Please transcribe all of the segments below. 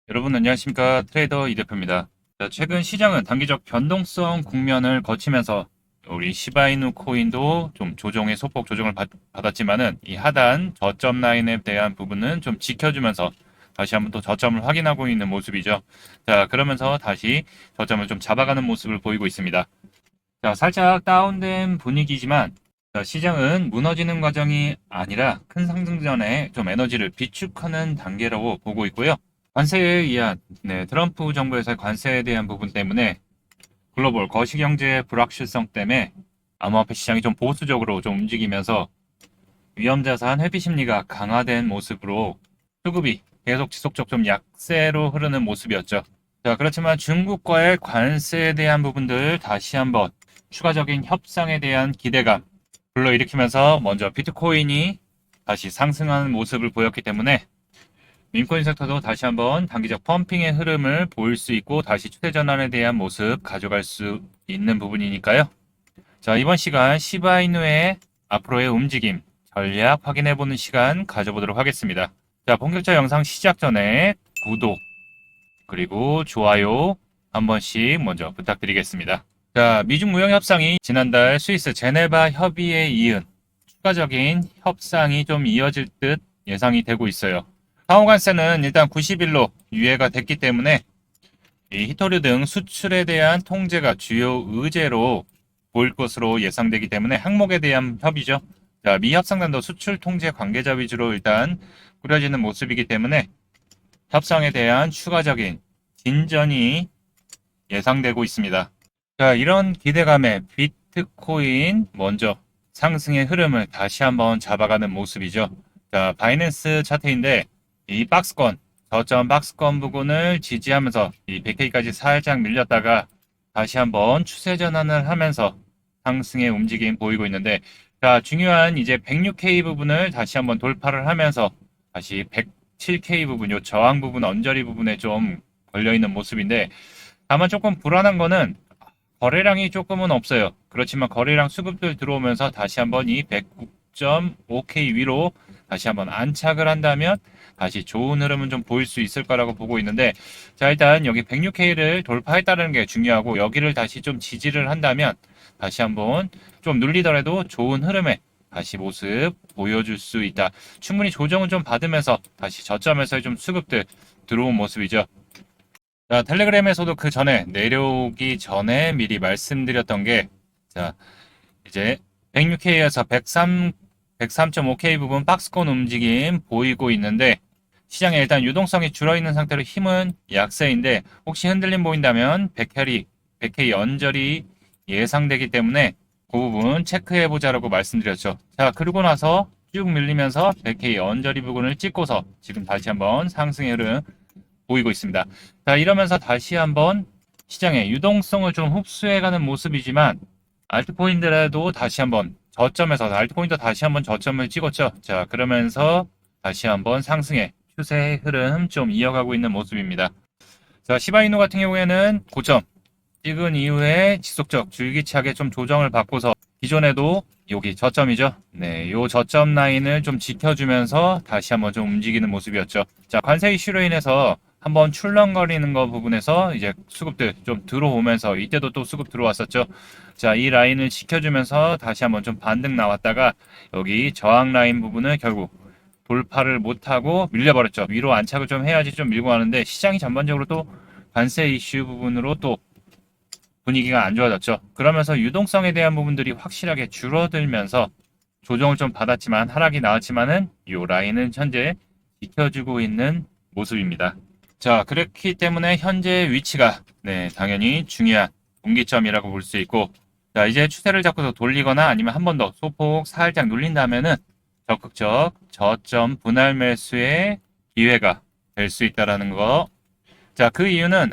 여러분 안녕하십니까? 트레이더 이대표입니다. 자, 최근 시장은 단기적 변동성 국면을 거치면서 우리 시바이누 코인도 좀 조정의 소폭 조정을 받았지만은 이 하단 저점 라인에 대한 부분은 좀 지켜주면서 다시 한번 또 저점을 확인하고 있는 모습이죠. 자, 그러면서 다시 저점을 좀 잡아가는 모습을 보이고 있습니다. 자, 살짝 다운된 분위기지만 자, 시장은 무너지는 과정이 아니라 큰 상승 전에 좀 에너지를 비축하는 단계라고 보고 있고요. 관세에 의한 트럼프 정부에서의 관세에 대한 부분 때문에 글로벌 거시경제의 불확실성 때문에 암호화폐 시장이 좀 보수적으로 좀 움직이면서 위험자산 회피 심리가 강화된 모습으로 수급이 계속 지속적 좀 약세로 흐르는 모습이었죠. 자, 그렇지만 중국과의 관세에 대한 부분들 다시 한번 추가적인 협상에 대한 기대감 불러일으키면서 먼저 비트코인이 다시 상승하는 모습을 보였기 때문에 민코인 섹터도 다시 한번 단기적 펌핑의 흐름을 보일 수 있고 다시 추세 전환에 대한 모습 가져갈 수 있는 부분이니까요. 자, 이번 시간 시바이누의 앞으로의 움직임, 전략 확인해보는 시간 가져보도록 하겠습니다. 자, 본격적 영상 시작 전에 구독, 그리고 좋아요 한 번씩 먼저 부탁드리겠습니다. 자, 미중 무역 협상이 지난달 스위스 제네바 협의에 이은 추가적인 협상이 좀 이어질 듯 예상이 되고 있어요. 상호관세는 일단 90일로 유예가 됐기 때문에 이 히토류 등 수출에 대한 통제가 주요 의제로 보일 것으로 예상되기 때문에 항목에 대한 협의죠. 자, 미 협상단도 수출 통제 관계자 위주로 일단 꾸려지는 모습이기 때문에 협상에 대한 추가적인 진전이 예상되고 있습니다. 자, 이런 기대감에 비트코인 먼저 상승의 흐름을 다시 한번 잡아가는 모습이죠. 자, 바이낸스 차트인데 이 박스권, 저점 박스권 부분을 지지하면서 이 100K까지 살짝 밀렸다가 다시 한번 추세 전환을 하면서 상승의 움직임 보이고 있는데 자, 중요한 이제 106K 부분을 다시 한번 돌파를 하면서 다시 107K 부분, 요 저항 부분, 언저리 부분에 좀 걸려있는 모습인데 다만 조금 불안한 거는 거래량이 조금은 없어요. 그렇지만 거래량 수급들 들어오면서 다시 한번 이 109.5K 위로 다시 한번 안착을 한다면 다시 좋은 흐름은 좀 보일 수 있을 거라고 보고 있는데 자, 일단 여기 106K를 돌파했다는 게 중요하고 여기를 다시 좀 지지를 한다면 다시 한번 좀 눌리더라도 좋은 흐름에 다시 모습 보여줄 수 있다. 충분히 조정은 좀 받으면서 다시 저점에서 좀 수급들 들어온 모습이죠. 자, 텔레그램에서도 그 전에 내려오기 전에 미리 말씀드렸던 게, 자, 이제 106K에서 103.5K 부분 박스권 움직임 보이고 있는데, 시장에 일단 유동성이 줄어있는 상태로 힘은 약세인데, 혹시 흔들림 보인다면 100K 언저리 예상되기 때문에 그 부분 체크해보자라고 말씀드렸죠. 자, 그러고 나서 쭉 밀리면서 100K 언저리 부분을 찍고서 지금 다시 한번 상승의 흐름 보이고 있습니다. 자, 이러면서 다시 한번 시장의 유동성을 좀 흡수해가는 모습이지만 알트코인들에도 다시 한번 저점에서 알트코인도 다시 한번 저점을 찍었죠. 자, 그러면서 다시 한번 상승의 추세 흐름 좀 이어가고 있는 모습입니다. 자, 시바이누 같은 경우에는 고점 찍은 이후에 지속적 줄기차게 좀 조정을 받고서 기존에도 여기 저점이죠. 네, 요 저점 라인을 좀 지켜주면서 다시 한번 좀 움직이는 모습이었죠. 자, 관세 이슈로 인해서 한번 출렁거리는 거 부분에서 이제 수급들 좀 들어오면서 이때도 또 수급 들어왔었죠. 자, 이 라인을 지켜주면서 다시 한번 좀 반등 나왔다가 여기 저항 라인 부분을 결국 돌파를 못하고 밀려버렸죠. 위로 안착을 좀 해야지 좀 밀고 가는데 시장이 전반적으로 또 관세 이슈 부분으로 또 분위기가 안 좋아졌죠. 그러면서 유동성에 대한 부분들이 확실하게 줄어들면서 조정을 좀 받았지만 하락이 나왔지만은 이 라인은 현재 지켜주고 있는 모습입니다. 자, 그렇기 때문에 현재 위치가 당연히 중요한 분기점이라고 볼 수 있고 자, 이제 추세를 잡고서 돌리거나 아니면 한 번 더 소폭 살짝 눌린다면은 적극적 저점 분할 매수의 기회가 될 수 있다라는 거. 자, 그 이유는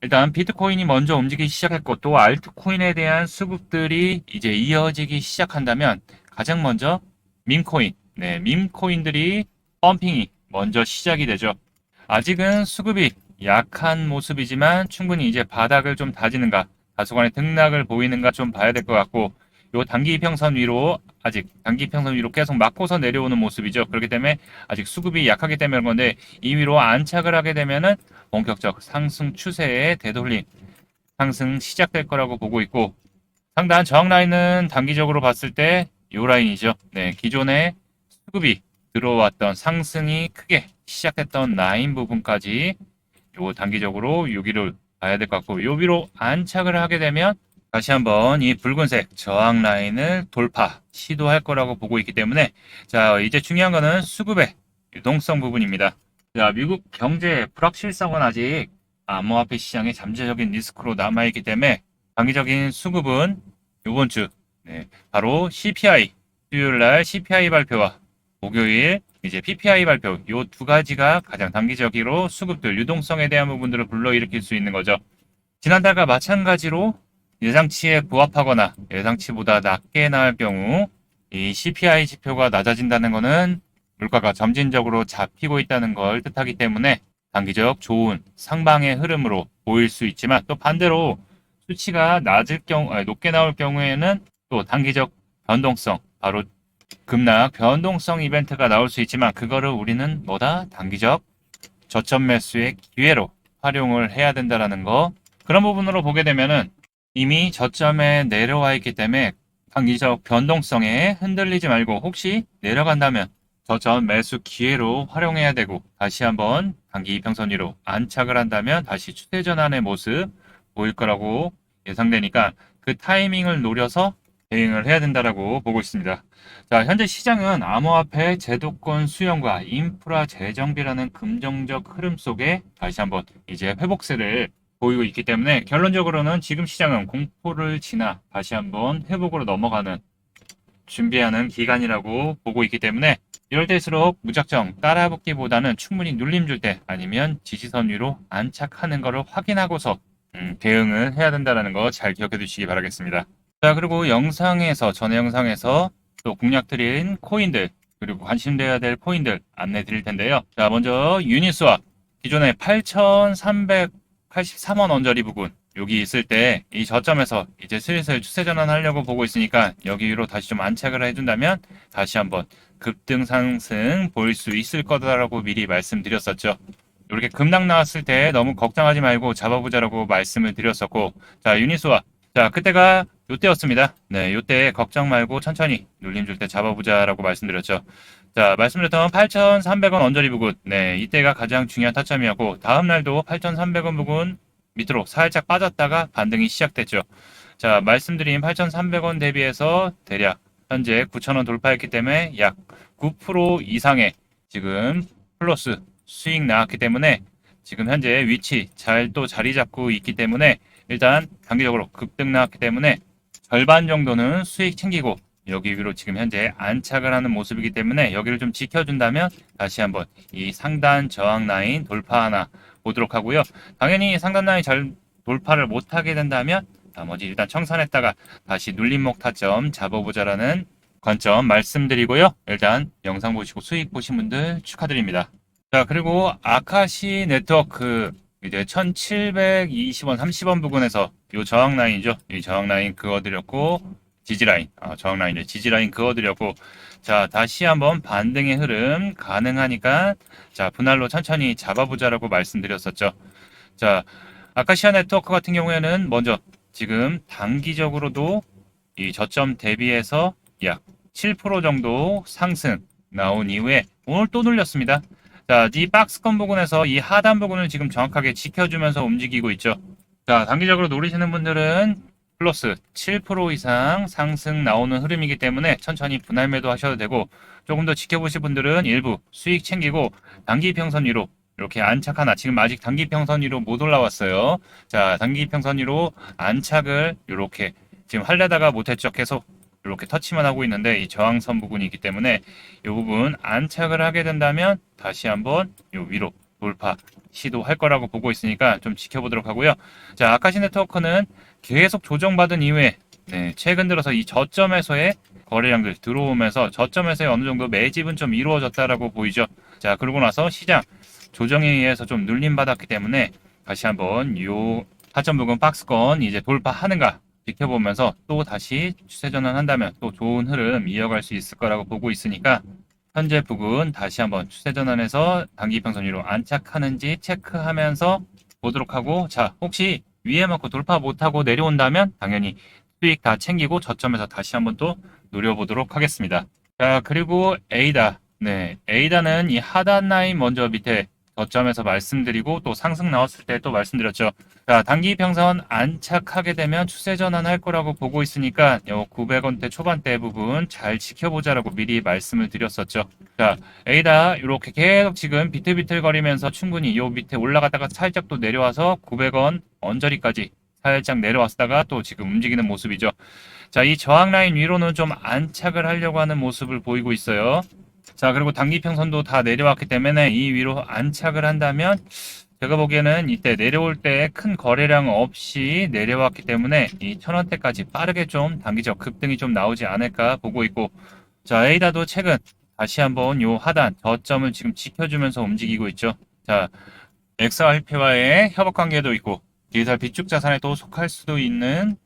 일단 비트코인이 먼저 움직이기 시작했고 또 알트코인에 대한 수급들이 이제 이어지기 시작한다면 가장 먼저 밈코인, 밈코인들이 펌핑이 먼저 시작이 되죠. 아직은 수급이 약한 모습이지만 충분히 이제 바닥을 좀 다지는가, 다소간의 등락을 보이는가 좀 봐야 될 것 같고 요 단기 이평선 위로 아직 단기 이평선 위로 계속 막고서 내려오는 모습이죠. 그렇기 때문에 아직 수급이 약하기 때문에 그런 건데 이 위로 안착을 하게 되면은 본격적 상승 추세에 되돌림 상승 시작될 거라고 보고 있고 상단 저항 라인은 단기적으로 봤을 때 요 라인이죠. 네, 기존에 수급이 들어왔던 상승이 크게 시작했던 라인 부분까지 요 단기적으로 여기를 봐야 될 것 같고 요 위로 안착을 하게 되면 다시 한번 이 붉은색 저항 라인을 돌파 시도할 거라고 보고 있기 때문에 자 이제 중요한 거는 수급의 유동성 부분입니다. 자 미국 경제 불확실성은 아직 암호화폐 시장의 잠재적인 리스크로 남아있기 때문에 단기적인 수급은 이번 주 바로 CPI 수요일 날 CPI 발표와 목요일 이제 PPI 발표 요 두 가지가 가장 단기적으로 수급들 유동성에 대한 부분들을 불러일으킬 수 있는 거죠. 지난달과 마찬가지로 예상치에 부합하거나 예상치보다 낮게 나올 경우 이 CPI 지표가 낮아진다는 것은 물가가 점진적으로 잡히고 있다는 걸 뜻하기 때문에 단기적 좋은 상방의 흐름으로 보일 수 있지만 또 반대로 수치가 낮을 경우 높게 나올 경우에는 또 단기적 변동성 바로 급락 변동성 이벤트가 나올 수 있지만 그거를 우리는 뭐다 단기적 저점 매수의 기회로 활용을 해야 된다라는 거 그런 부분으로 보게 되면은 이미 저점에 내려와 있기 때문에 단기적 변동성에 흔들리지 말고 혹시 내려간다면 저점 매수 기회로 활용해야 되고 다시 한번 단기 이평선 위로 안착을 한다면 다시 추세 전환의 모습 보일 거라고 예상되니까 그 타이밍을 노려서 대응을 해야 된다라고 보고 있습니다. 자, 현재 시장은 암호화폐 제도권 수용과 인프라 재정비라는 긍정적 흐름 속에 다시 한번 이제 회복세를 보이고 있기 때문에 결론적으로는 지금 시장은 공포를 지나 다시 한번 회복으로 넘어가는 준비하는 기간이라고 보고 있기 때문에 이럴 때일수록 무작정 따라붙기보다는 충분히 눌림 줄 때 아니면 지지선 위로 안착하는 것을 확인하고서 대응을 해야 된다는 거 잘 기억해 두시기 바라겠습니다. 자, 그리고 전에 영상에서 또 공략 드린 코인들 그리고 관심돼야 될 코인들 안내 드릴 텐데요. 자, 먼저 유니스왑 기존에 8,383원 언저리 부근 여기 있을 때 이 저점에서 이제 슬슬 추세 전환하려고 보고 있으니까 여기 위로 다시 좀 안착을 해준다면 다시 한번 급등 상승 보일 수 있을 거다라고 미리 말씀드렸었죠. 이렇게 급락 나왔을 때 너무 걱정하지 말고 잡아보자라고 말씀을 드렸었고 자 유니스왑 자 그때가 요때였습니다. 네, 요때 걱정 말고 천천히 눌림 줄 때 잡아보자라고 말씀드렸죠. 자, 말씀드렸던 8,300원 언저리 부근 네, 이때가 가장 중요한 타점이었고 다음 날도 8,300원 부근 밑으로 살짝 빠졌다가 반등이 시작됐죠. 자, 말씀드린 8,300원 대비해서 대략 현재 9,000원 돌파했기 때문에 약 9% 이상의 지금 플러스 수익 나왔기 때문에 지금 현재 위치 잘 또 자리 잡고 있기 때문에 일단 단기적으로 급등 나왔기 때문에 절반 정도는 수익 챙기고 여기 위로 지금 현재 안착을 하는 모습이기 때문에 여기를 좀 지켜준다면 다시 한번 이 상단 저항 라인 돌파 하나 보도록 하고요. 당연히 상단 라인 잘 돌파를 못하게 된다면 나머지 일단 청산했다가 다시 눌림목 타점 잡아보자라는 관점 말씀드리고요. 일단 영상 보시고 수익 보신 분들 축하드립니다. 자, 그리고 아카시 네트워크 이제 1720원 30원 부근에서 이 저항 라인이죠. 이 저항 라인 그어드렸고 지지 라인 저항 라인을 지지 라인 그어드렸고 자 다시 한번 반등의 흐름 가능하니까 자 분할로 천천히 잡아보자라고 말씀드렸었죠. 자 아카시아 네트워크 같은 경우에는 먼저 지금 단기적으로도 이 저점 대비해서 약 7% 정도 상승 나온 이후에 오늘 또 눌렸습니다. 자, 이 박스권 부분에서 이 하단 부분을 지금 정확하게 지켜주면서 움직이고 있죠. 자, 단기적으로 노리시는 분들은 플러스 7% 이상 상승 나오는 흐름이기 때문에 천천히 분할 매도 하셔도 되고 조금 더 지켜보실 분들은 일부 수익 챙기고 단기 평선 위로 이렇게 안착하나 지금 아직 단기 평선 위로 못 올라왔어요. 자, 단기 평선 위로 안착을 이렇게 지금 하려다가 못했죠. 계속 이렇게 터치만 하고 있는데 이 저항선 부분이기 때문에 이 부분 안착을 하게 된다면 다시 한번 이 위로 돌파 시도할 거라고 보고 있으니까 좀 지켜보도록 하고요. 자, 아카시 네트워크는 계속 조정받은 이후에 최근 들어서 이 저점에서의 거래량들 들어오면서 저점에서의 어느 정도 매집은 좀 이루어졌다라고 보이죠. 자, 그러고 나서 시장 조정에 의해서 좀 눌림 받았기 때문에 다시 한번 요 하점 부근 박스권 이제 돌파하는가 지켜보면서 또 다시 추세 전환한다면 또 좋은 흐름 이어갈 수 있을 거라고 보고 있으니까 현재 부근 다시 한번 추세 전환해서 단기 평선 위로 안착하는지 체크하면서 보도록 하고, 자, 혹시 위에 맞고 돌파 못하고 내려온다면 당연히 수익 다 챙기고 저점에서 다시 한번 또 노려보도록 하겠습니다. 자, 그리고 에이다. 네, 에이다는 이 하단 라인 먼저 밑에 저점에서 말씀드리고 또 상승 나왔을 때 또 말씀드렸죠. 자, 단기 평선 안착하게 되면 추세 전환할 거라고 보고 있으니까 요 900원대 초반대 부분 잘 지켜보자라고 미리 말씀을 드렸었죠. 자, 에이다 이렇게 계속 지금 비틀비틀거리면서 충분히 요 밑에 올라갔다가 살짝 또 내려와서 900원 언저리까지 살짝 내려왔다가 또 지금 움직이는 모습이죠. 자, 이 저항 라인 위로는 좀 안착을 하려고 하는 모습을 보이고 있어요. 자, 그리고 단기 평선도 다 내려왔기 때문에 이 위로 안착을 한다면 제가 보기에는 이때 내려올 때 큰 거래량 없이 내려왔기 때문에 이 1000원대까지 빠르게 좀 단기적 급등이 좀 나오지 않을까 보고 있고, 자, 에이다도 최근 다시 한번 요 하단 저점을 지금 지켜주면서 움직이고 있죠. 자, XRP와의 협업 관계도 있고 디지털 비축 자산에 또 속할 수도 있는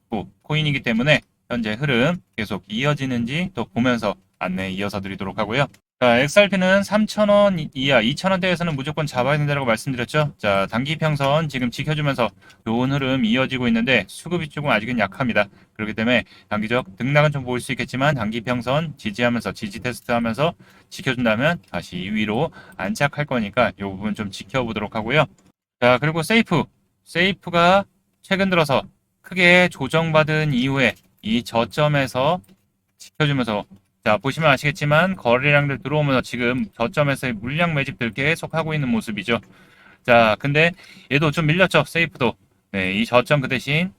코인이기 때문에 현재 흐름 계속 이어지는지 또 보면서 안내 이어서 드리도록 하고요. 자, XRP는 3,000원 이하, 2,000원대에서는 무조건 잡아야 된다고 말씀드렸죠. 자, 단기 평선 지금 지켜주면서 좋은 흐름 이어지고 있는데 수급이 조금 아직은 약합니다. 그렇기 때문에 단기적 등락은 좀 보일 수 있겠지만 단기 평선 지지하면서 지지 테스트하면서 지켜준다면 다시 위로 안착할 거니까 이 부분 좀 지켜보도록 하고요. 자, 그리고 세이프가 최근 들어서 크게 조정받은 이후에 이 저점에서 지켜주면서, 자, 보시면 아시겠지만 거래량들 들어오면서 지금 저점에서의 물량 매집들 계속 하고 있는 모습이죠. 자, 근데 얘도 좀 밀렸죠. 세이프도. 네, 이 저점 그 대신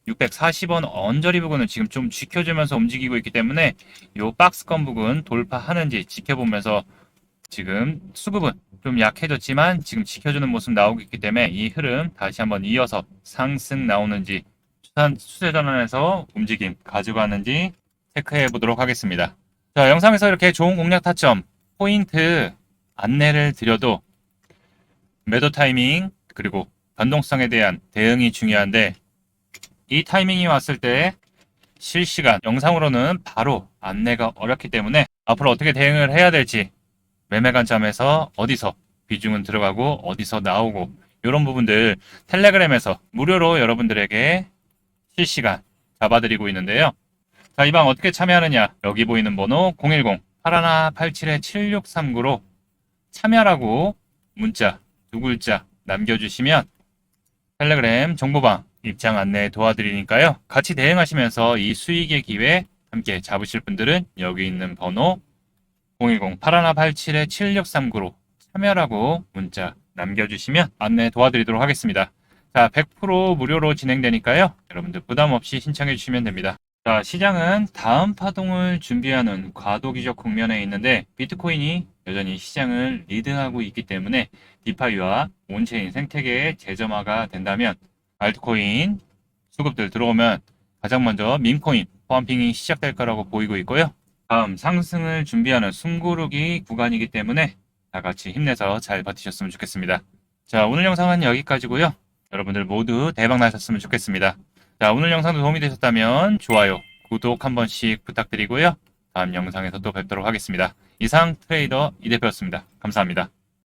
640원 언저리 부근을 지금 좀 지켜주면서 움직이고 있기 때문에 요 박스권 부근 돌파하는지 지켜보면서 지금 수급은 좀 약해졌지만 지금 지켜주는 모습 나오고 있기 때문에 이 흐름 다시 한번 이어서 상승 나오는지 추세 전환에서 움직임 가져가는지 체크해 보도록 하겠습니다. 자, 영상에서 이렇게 좋은 공략 타점, 포인트 안내를 드려도 매도 타이밍 그리고 변동성에 대한 대응이 중요한데 이 타이밍이 왔을 때 실시간 영상으로는 바로 안내가 어렵기 때문에 앞으로 어떻게 대응을 해야 될지, 매매 관점에서 어디서 비중은 들어가고 어디서 나오고 이런 부분들 텔레그램에서 무료로 여러분들에게 실시간 잡아드리고 있는데요. 자, 이 방 어떻게 참여하느냐, 여기 보이는 번호 010-8187-7639로 참여라고 문자 두 글자 남겨주시면 텔레그램 정보방 입장 안내 도와드리니까요. 같이 대응하시면서 이 수익의 기회 함께 잡으실 분들은 여기 있는 번호 010-8187-7639로 참여라고 문자 남겨주시면 안내 도와드리도록 하겠습니다. 자, 100% 무료로 진행되니까요. 여러분들 부담 없이 신청해 주시면 됩니다. 자, 시장은 다음 파동을 준비하는 과도기적 국면에 있는데 비트코인이 여전히 시장을 리드하고 있기 때문에 디파이와 온체인 생태계의 재점화가 된다면 알트코인 수급들 들어오면 가장 먼저 밈코인 펌핑이 시작될 거라고 보이고 있고요. 다음 상승을 준비하는 숨고르기 구간이기 때문에 다 같이 힘내서 잘 버티셨으면 좋겠습니다. 자, 오늘 영상은 여기까지고요. 여러분들 모두 대박 나셨으면 좋겠습니다. 자, 오늘 영상도 도움이 되셨다면 좋아요, 구독 한 번씩 부탁드리고요. 다음 영상에서 또 뵙도록 하겠습니다. 이상 트레이더 이 대표였습니다. 감사합니다.